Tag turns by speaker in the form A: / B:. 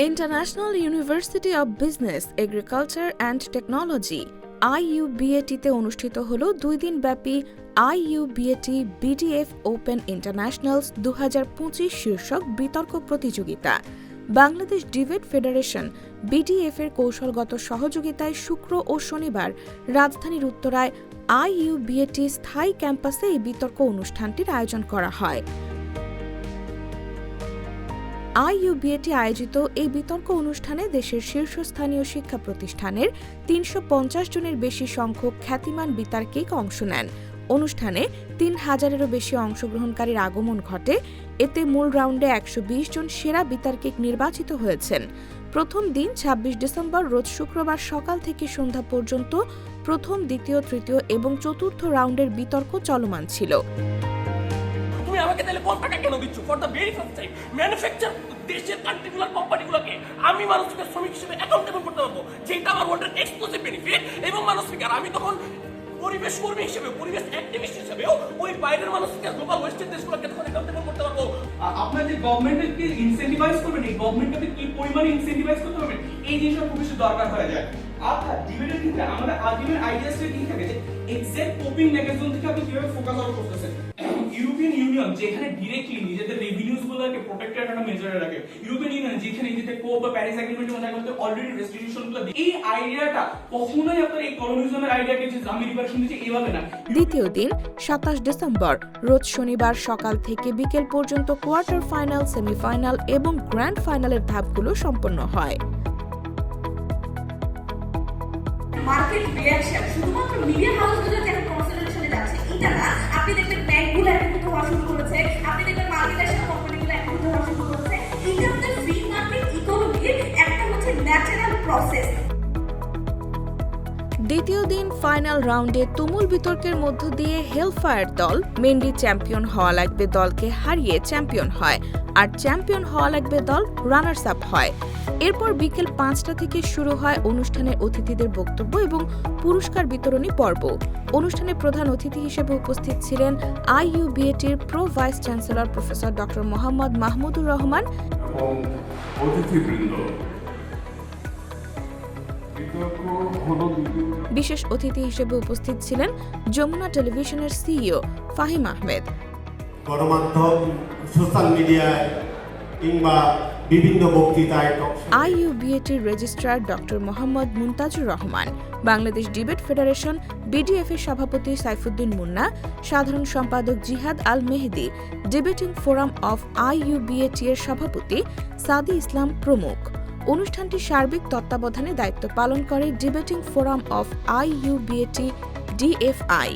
A: International university of business, agriculture and technology IUBAT-তে অনুষ্ঠিত হল 2 দিনব্যাপী IUBAT BDF ওপেন ইন্টারন্যাশনালস 2025 শীর্ষক বিতর্ক প্রতিযোগিতা। বাংলাদেশ ডিবেট ফেডারেশন BDF এর কৌশলগত সহযোগিতায় শুক্র ও শনিবার রাজধানীর উত্তরায় IUBAT স্থায়ী ক্যাম্পাসে এই বিতর্ক অনুষ্ঠানটির আয়োজন করা হয়। IUBAT আয়োজিত এই বিতর্ক অনুষ্ঠানে দেশের শীর্ষস্থানীয় শিক্ষা প্রতিষ্ঠানের 350 জনের বেশি সংখ্যক খ্যাতিমান বিতার্কিক অংশ নেন। অনুষ্ঠানে 3000-এরও বেশি অংশগ্রহণকারীর আগমন ঘটে। এতে মূল রাউন্ডে 120 জন সেরা বিতার্কিক নির্বাচিত হয়েছেন। প্রথম দিন 26 ডিসেম্বর রোজ শুক্রবার সকাল থেকে সন্ধ্যা পর্যন্ত প্রথম, দ্বিতীয়, তৃতীয় এবং চতুর্থ রাউন্ডের বিতর্ক চলমান ছিল।
B: তুমি আমাকে তাহলে কত টাকা কেন দিচ্ছ? For the very first time manufacture দেশের পার্টিকুলার কোম্পানিগুলোকে আমি মানুষকে শ্রমিক হিসেবে অ্যাকাউন্টেবল করতে পারবো, যেটা আমার ওয়ার্ল্ডের এক্সক্লুসিভ বেনিফিট। এবং মানুষকে আর আমি তখন পরিবেশ কর্মী হিসেবে, পরিবেশ অ্যাক্টিভিস্ট হিসেবেও ওই বাইরের মানুষকে, গ্লোবাল ওয়েস্টার্ন দেশগুলোকে তখন অ্যাকাউন্টেবল করতে পারবো।
C: আপনার যে গভর্নমেন্টকে ইনসেন্টিভাইজ করবেন, এই গভর্নমেন্টকে কি পরিমাণে ইনসেন্টিভাইজ করতে হবে, এই জিনিসটা খুব বেশি দরকার হয়ে যায়। অর্থাৎ ডিবেটের ক্ষেত্রে আমাদের আলটিমেট আইডিয়াসটা কি থাকে যে এক্সাক্ট কোপিং মেকানিজম থেকে আপনি কিভাবে ফোকাস আউট করতেছেন। ইউরোপিয়ান ইউনিয়ন যেখানে ডিরেক্টলি নিজেদের রেভিনিউজ গুলোকে প্রোটেক্টেড একটা মেজারে রাখে, ইউরোপিয়ান ইউনিয়ন যেখানে নিজেদের কোপ বা প্যারিস এগ্রিমেন্টের মধ্যে অলরেডি রেস্ট্রিকশন গুলো, এই আইডিয়াটা কখনোই আপনার এই কলোনিজমের আইডিয়াকে যে আমি রিভার্সন দিচ্ছি এইভাবে না।
A: দ্বিতীয় দিন 27 ডিসেম্বর রোজ শনিবার সকাল থেকে বিকেল পর্যন্ত কোয়ার্টার ফাইনাল, সেমিফাইনাল এবং গ্র্যান্ড ফাইনালের ধাপগুলো সম্পন্ন হয়।
D: মার্কেট রিঅ্যাকশন শুধুমাত্র মিডিয়া হাউসগুলো যেন কনসিডারেশনে যাচ্ছে এটা না, আপনি দেখবেন ব্যাংকগুলো একত্রিত হওয়া শুরু করেছে, আপনি দেখবেন মাল্টিন্যাশনাল কোম্পানিগুলো একত্রিত হওয়া শুরু করেছে। এটা আমাদের ফ্রি মার্কেট ইকোনমির একটা হচ্ছে ন্যাচারাল প্রসেস।
A: দ্বিতীয় দিন ফাইনাল রাউন্ডে তুমুল বিতর্কের মধ্য দিয়ে হেলফায়ার দল মেনলি চ্যাম্পিয়ন হওয়া লাগবে দলকে হারিয়ে চ্যাম্পিয়ন হয়, আর চ্যাম্পিয়ন হওয়া লাগবে দল রানার্স আপ হয়। এরপর বিকেল 5টা থেকে শুরু হয় অনুষ্ঠানের অতিথিদের বক্তব্য এবং পুরস্কার বিতরণী পর্ব। অনুষ্ঠানে প্রধান অতিথি হিসেবে উপস্থিত ছিলেন IUBAT-র pro vice chancellor professor doctor Mohammad Mahmudur Rahman
E: এবং অতিথিবৃন্দ।
A: বিশেষ অতিথি হিসেবে উপস্থিত ছিলেন যমুনা টেলিভিশনের CEO ফাহিম আহমেদ।
F: গণমাধ্যম, সোশ্যাল মিডিয়ায় কিংবা বিভিন্ন বক্তৃতায়
A: IUBAT-র registrar doctor Mohammad Muntajur Rahman, Bangladesh debate federation BDF-এর সভাপতি সাইফুদ্দিন মুন্না, সাধারণ সম্পাদক Jihad Al Mehedi, debating forum of IUBAT-এর সভাপতি সাদি ইসলাম প্রমুখ। অনুষ্ঠানটি সার্বিক তত্ত্বাবধানে দায়িত্ব পালন করে debating forum of IUBAT DFI।